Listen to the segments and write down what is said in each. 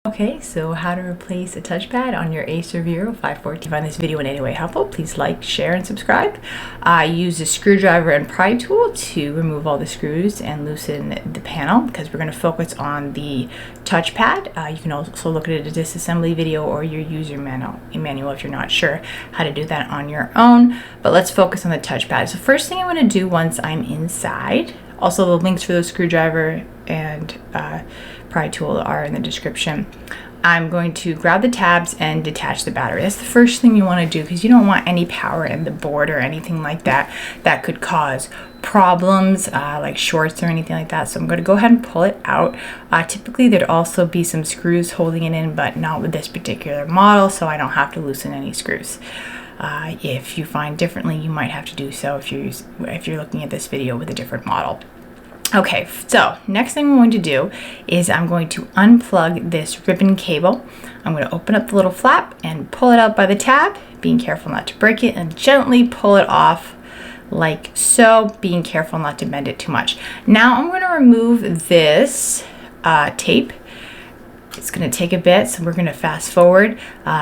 Okay, so how to replace a touchpad on your Acer Vero 514. If you find this video in any way helpful, please like, share, and subscribe. I use a screwdriver and pry tool to remove all the screws and loosen the panel because we're going to focus on the touchpad. You can also look at a disassembly video or your user manual if you're not sure how to do that on your own. But let's focus on the touchpad. So first thing I'm going to do once I'm inside, also the links for the screwdriver and pry tool are in the description. I'm going to grab the tabs and detach the battery. That's the first thing you want to do because you don't want any power in the board or anything like that that could cause problems like shorts or anything like that. So I'm going to go ahead and pull it out. Typically there'd also be some screws holding it in, but not with this particular model, so I don't have to loosen any screws. If you find differently, you might have to do so if you're looking at this video with a different model. Okay, so next thing I'm going to do is I'm going to unplug this ribbon cable. I'm going to open up the little flap and pull it out by the tab, being careful not to break it, and gently pull it off like so, being careful not to bend it too much. Now I'm going to remove this tape. It's going to take a bit, so we're going to fast forward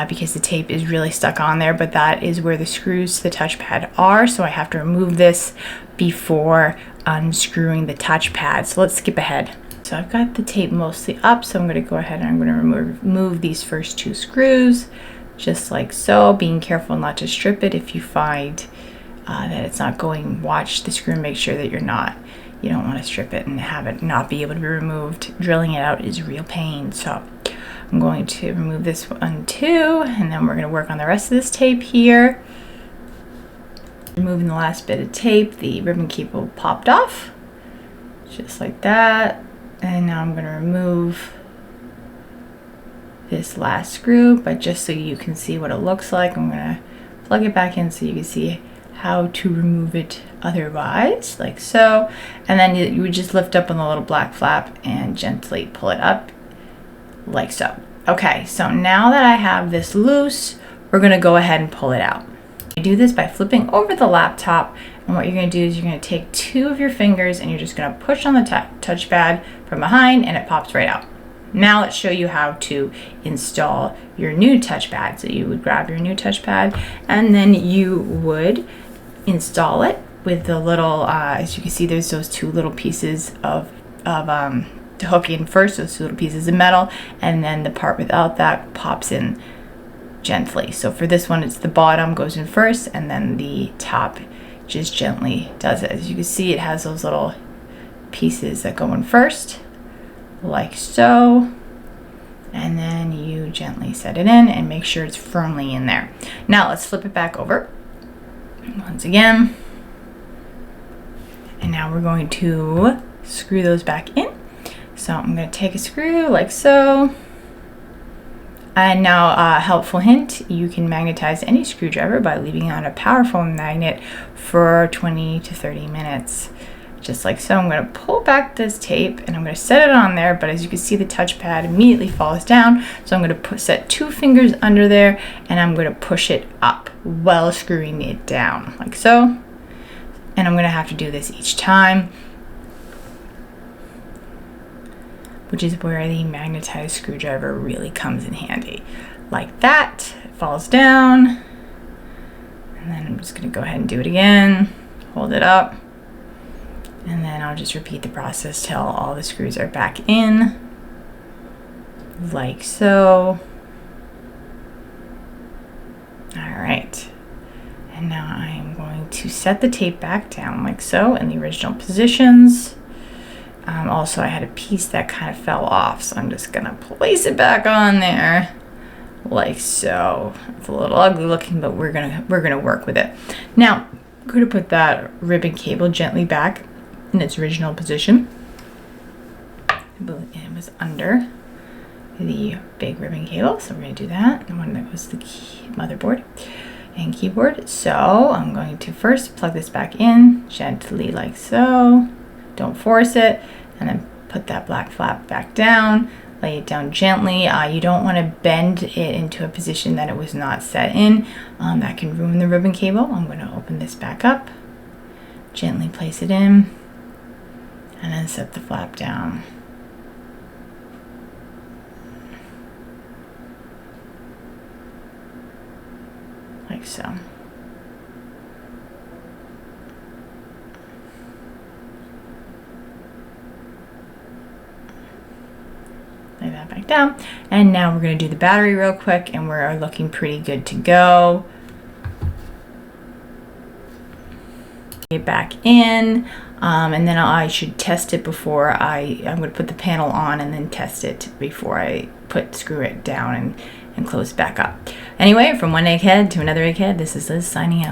because the tape is really stuck on there, but that is where the screws to the touchpad are, so I have to remove this before unscrewing the touchpad. So let's skip ahead. So I've got the tape mostly up, so I'm going to go ahead and I'm going to remove these first two screws, just like so, being careful not to strip it. If you find that it's not going, watch the screw and make sure that you don't want to strip it and have it not be able to be removed. Drilling it out is real pain. So I'm going to remove this one too, and then we're going to work on the rest of this tape here. Removing the last bit of tape, the ribbon cable popped off, just like that. And now I'm going to remove this last screw, but just so you can see what it looks like, I'm going to plug it back in so you can see how to remove it otherwise, like so. And then you would just lift up on the little black flap and gently pull it up like so. Okay, so now that I have this loose, we're going to go ahead and pull it out. You do this by flipping over the laptop, and what you're going to do is you're going to take two of your fingers and you're just going to push on the touchpad from behind, and it pops right out. Now let's show you how to install your new touchpad. So you would grab your new touchpad and then you would install it with the little, as you can see, there's those two little pieces to hook in first, those two little pieces of metal, and then the part without that pops in gently. So for this one, it's the bottom goes in first, and then the top just gently does it. As you can see, it has those little pieces that go in first, like so, and then you gently set it in and make sure it's firmly in there. Now let's flip it back over once again, and now we're going to screw those back in. So I'm going to take a screw like so. And now a helpful hint, you can magnetize any screwdriver by leaving on a powerful magnet for 20 to 30 minutes. Just like so. I'm going to pull back this tape and I'm going to set it on there, but as you can see, the touchpad immediately falls down. So I'm going to set two fingers under there and I'm going to push it up while screwing it down like so. And I'm going to have to do this each time, which is where the magnetized screwdriver really comes in handy. Like that, it falls down. And then I'm just going to go ahead and do it again. Hold it up. And then I'll just repeat the process till all the screws are back in, like so. All right. And now I'm going to set the tape back down like so in the original positions. Also, I had a piece that kind of fell off, so I'm just gonna place it back on there like so. It's a little ugly looking, but we're gonna work with it. Now, I'm going to put that ribbon cable gently back in its original position. It was under the big ribbon cable, so we're going to do that. The one that was the motherboard and keyboard. So I'm going to first plug this back in gently like so. Don't force it, and then put that black flap back down. Lay it down gently. You don't want to bend it into a position that it was not set in. That can ruin the ribbon cable. I'm going to open this back up, gently place it in, and then set the flap down. So lay that back down. And now we're going to do the battery real quick, and we're looking pretty good to go. Get back in, and then I should test it before I'm going to put the panel on and then test it before I screw it down and close it back up. Anyway, from one egghead to another egghead, this is Liz signing out.